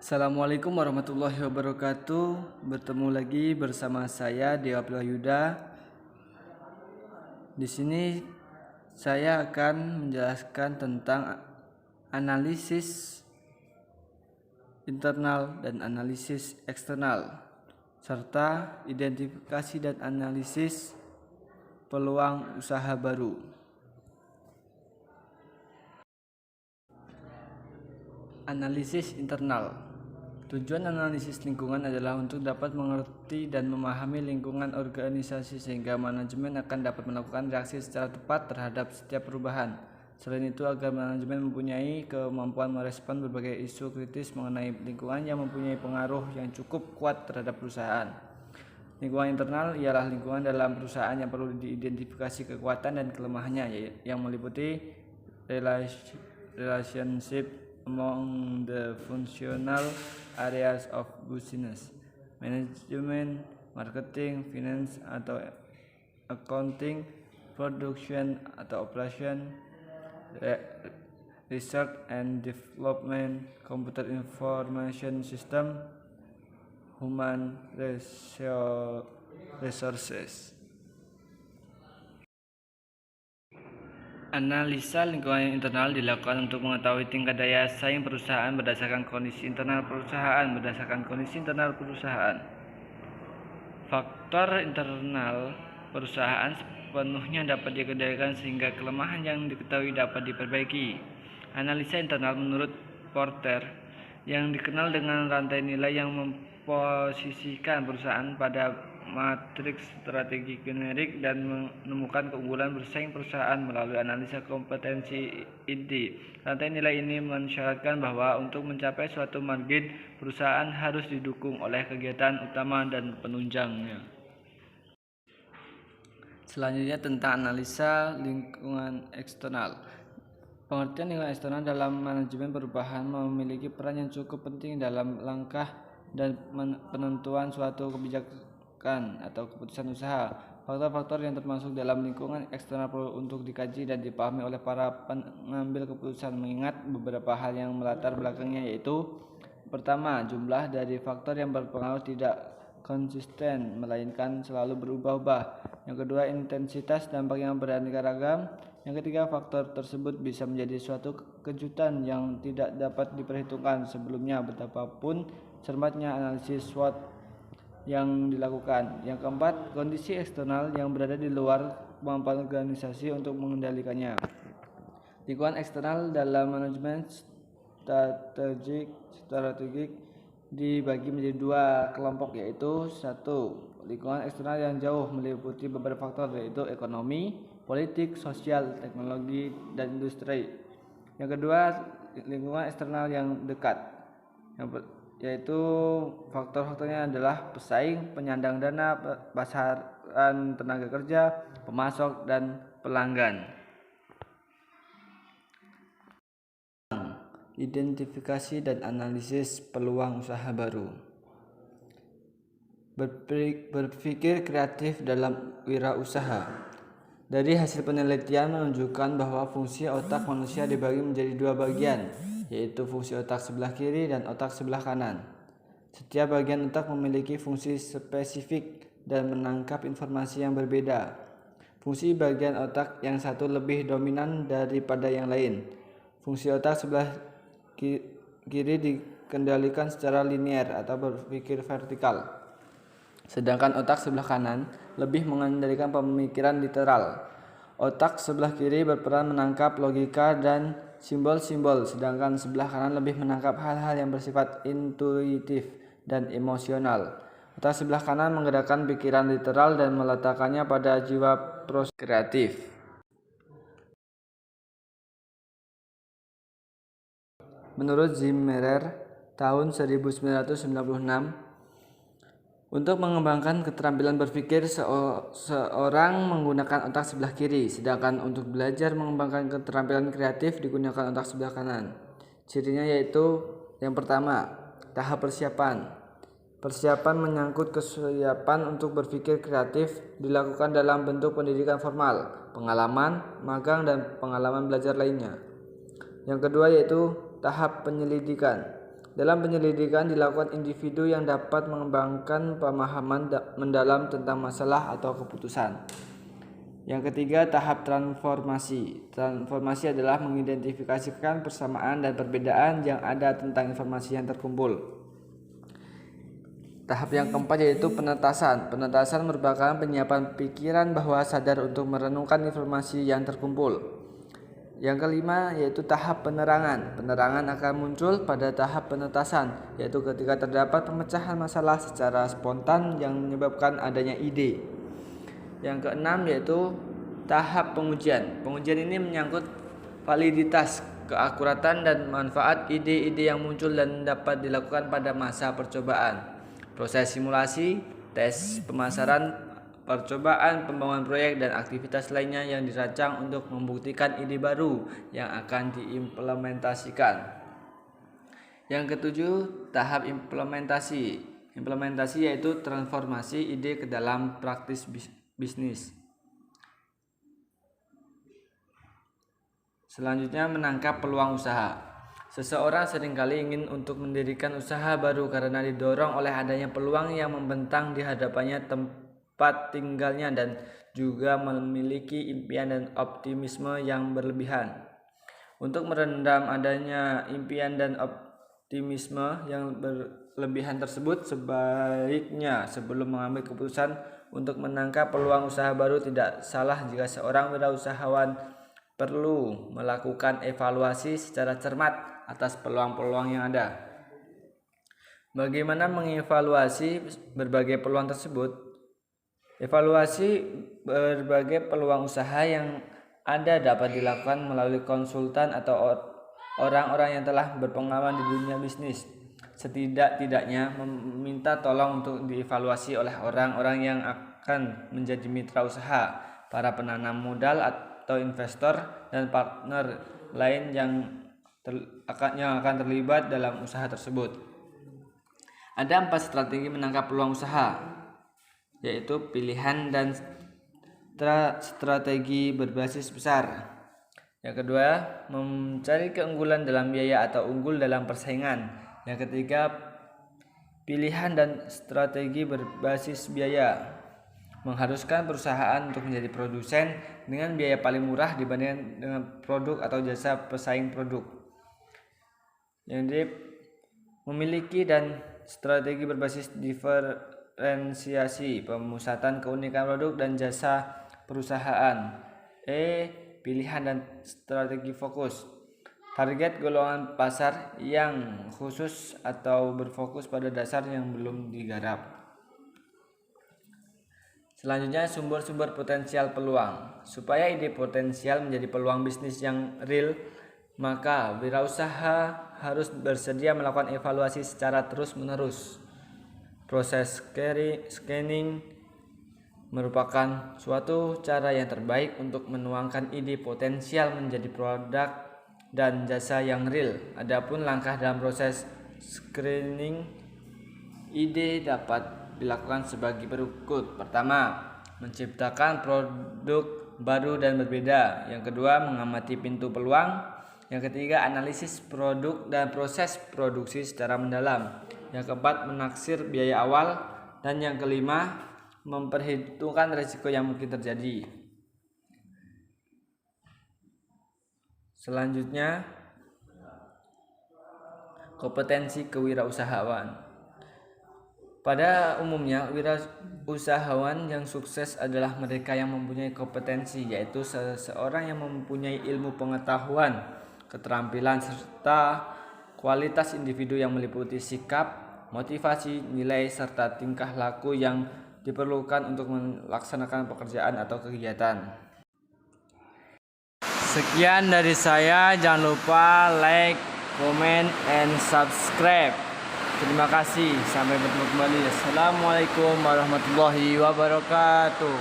Assalamualaikum warahmatullahi wabarakatuh. Bertemu lagi bersama saya Dewa Yuda. Di sini saya akan menjelaskan tentang analisis internal dan analisis eksternal, serta identifikasi dan analisis peluang usaha baru. Analisis internal. Tujuan analisis lingkungan adalah untuk dapat mengerti dan memahami lingkungan organisasi sehingga manajemen akan dapat melakukan reaksi secara tepat terhadap setiap perubahan. Selain itu, agar manajemen mempunyai kemampuan merespon berbagai isu kritis mengenai lingkungan yang mempunyai pengaruh yang cukup kuat terhadap perusahaan. Lingkungan internal ialah lingkungan dalam perusahaan yang perlu diidentifikasi kekuatan dan kelemahannya, yang meliputi relationship among the functional areas of business, management, marketing, finance atau accounting, production atau operation, research and development, computer information system, human resources. Analisa lingkungan internal dilakukan untuk mengetahui tingkat daya saing perusahaan berdasarkan kondisi internal perusahaan. Faktor internal perusahaan sepenuhnya dapat dikendalikan sehingga kelemahan yang diketahui dapat diperbaiki. Analisa internal menurut Porter, yang dikenal dengan rantai nilai yang memposisikan perusahaan pada matriks strategi generik dan menemukan keunggulan bersaing perusahaan melalui analisa kompetensi inti. Rantai nilai ini mensyaratkan bahwa untuk mencapai suatu margin, perusahaan harus didukung oleh kegiatan utama dan penunjangnya. Selanjutnya tentang analisa lingkungan eksternal. Pengertian lingkungan eksternal dalam manajemen perubahan memiliki peran yang cukup penting dalam langkah dan penentuan suatu kebijakan atau keputusan usaha. Faktor-faktor yang termasuk dalam lingkungan eksternal perlu untuk dikaji dan dipahami oleh para pengambil keputusan, mengingat beberapa hal yang melatar belakangnya, yaitu pertama, jumlah dari faktor yang berpengaruh tidak konsisten melainkan selalu berubah-ubah. Yang kedua, intensitas dampak yang beraneka ragam. Yang ketiga, faktor tersebut bisa menjadi suatu kejutan yang tidak dapat diperhitungkan sebelumnya betapapun cermatnya analisis SWOT yang dilakukan. Yang keempat, kondisi eksternal yang berada di luar kemampuan organisasi untuk mengendalikannya. Lingkungan eksternal dalam manajemen strategik dibagi menjadi dua kelompok, yaitu satu, lingkungan eksternal yang jauh meliputi beberapa faktor, yaitu ekonomi, politik, sosial, teknologi, dan industri. Yang kedua, lingkungan eksternal yang dekat, yaitu faktor-faktornya adalah pesaing, penyandang dana, pasaran tenaga kerja, pemasok, dan pelanggan. Identifikasi dan analisis peluang usaha baru. Berpikir kreatif dalam wirausaha. Dari hasil penelitian menunjukkan bahwa fungsi otak manusia dibagi menjadi dua bagian, yaitu fungsi otak sebelah kiri dan otak sebelah kanan. Setiap bagian otak memiliki fungsi spesifik dan menangkap informasi yang berbeda. Fungsi bagian otak yang satu lebih dominan daripada yang lain. Fungsi otak sebelah kiri dikendalikan secara linear atau berpikir vertikal, sedangkan otak sebelah kanan lebih mengendalikan pemikiran literal. Otak sebelah kiri berperan menangkap logika dan simbol-simbol, sedangkan sebelah kanan lebih menangkap hal-hal yang bersifat intuitif dan emosional. Otak sebelah kanan menggerakkan pikiran literal dan meletakkannya pada jiwa proses kreatif. Menurut Zimmerer tahun 1996, untuk mengembangkan keterampilan berpikir, seorang menggunakan otak sebelah kiri, sedangkan untuk belajar mengembangkan keterampilan kreatif digunakan otak sebelah kanan. Cirinya yaitu, yang pertama, tahap persiapan. Persiapan menyangkut kesiapan untuk berpikir kreatif dilakukan dalam bentuk pendidikan formal, pengalaman, magang, dan pengalaman belajar lainnya. Yang kedua yaitu tahap penyelidikan. Dalam penyelidikan dilakukan individu yang dapat mengembangkan pemahaman mendalam tentang masalah atau keputusan. Yang ketiga, tahap transformasi. Transformasi adalah mengidentifikasikan persamaan dan perbedaan yang ada tentang informasi yang terkumpul. Tahap yang keempat yaitu penetasan. Penetasan merupakan penyiapan pikiran bahwa sadar untuk merenungkan informasi yang terkumpul. Yang kelima yaitu tahap penerangan. Penerangan akan muncul pada tahap penetasan, yaitu ketika terdapat pemecahan masalah secara spontan yang menyebabkan adanya ide. Yang keenam yaitu tahap pengujian. Pengujian ini menyangkut validitas, keakuratan dan manfaat ide-ide yang muncul dan dapat dilakukan pada masa percobaan. Proses simulasi, tes pemasaran, percobaan, pembangunan proyek, dan aktivitas lainnya yang dirancang untuk membuktikan ide baru yang akan diimplementasikan. Yang ketujuh, tahap implementasi. Implementasi yaitu transformasi ide ke dalam praktis bisnis. Selanjutnya, menangkap peluang usaha. Seseorang seringkali ingin untuk mendirikan usaha baru karena didorong oleh adanya peluang yang membentang di hadapannya tempat tinggalnya dan juga memiliki impian dan optimisme yang berlebihan. Untuk meredam adanya impian dan optimisme yang berlebihan tersebut, sebaiknya sebelum mengambil keputusan untuk menangkap peluang usaha baru, tidak salah jika seorang wirausahawan perlu melakukan evaluasi secara cermat atas peluang-peluang yang ada. Bagaimana mengevaluasi berbagai peluang tersebut? Evaluasi berbagai peluang usaha yang ada dapat dilakukan melalui konsultan atau orang-orang yang telah berpengalaman di dunia bisnis. Setidak-tidaknya meminta tolong untuk dievaluasi oleh orang-orang yang akan menjadi mitra usaha, para penanam modal atau investor, dan partner lain yang akan terlibat dalam usaha tersebut. Ada 4 strategi menangkap peluang usaha, yaitu pilihan dan strategi berbasis besar. Yang kedua, mencari keunggulan dalam biaya atau unggul dalam persaingan. Yang ketiga, pilihan dan strategi berbasis biaya, mengharuskan perusahaan untuk menjadi produsen dengan biaya paling murah dibandingkan dengan produk atau jasa pesaing produk. Yang memiliki dan strategi berbasis diferensiasi, pemusatan keunikan produk dan jasa perusahaan. Pilihan dan strategi fokus, target golongan pasar yang khusus atau berfokus pada dasar yang belum digarap. Selanjutnya, sumber-sumber potensial peluang. Supaya ide potensial menjadi peluang bisnis yang real, maka wirausaha harus bersedia melakukan evaluasi secara terus-menerus. Proses scanning merupakan suatu cara yang terbaik untuk menuangkan ide potensial menjadi produk dan jasa yang real. Adapun langkah dalam proses screening ide dapat dilakukan sebagai berikut. Pertama, menciptakan produk baru dan berbeda. Yang kedua, mengamati pintu peluang. Yang ketiga, analisis produk dan proses produksi secara mendalam. Yang keempat, menaksir biaya awal. Dan yang kelima, memperhitungkan risiko yang mungkin terjadi. Selanjutnya, kompetensi kewirausahaan. Pada umumnya, wirausahawan yang sukses adalah mereka yang mempunyai kompetensi, yaitu seseorang yang mempunyai ilmu pengetahuan, keterampilan, serta kualitas individu yang meliputi sikap, motivasi, nilai, serta tingkah laku yang diperlukan untuk melaksanakan pekerjaan atau kegiatan. Sekian dari saya, jangan lupa like, comment, and subscribe. Terima kasih, sampai bertemu kembali. Assalamualaikum warahmatullahi wabarakatuh.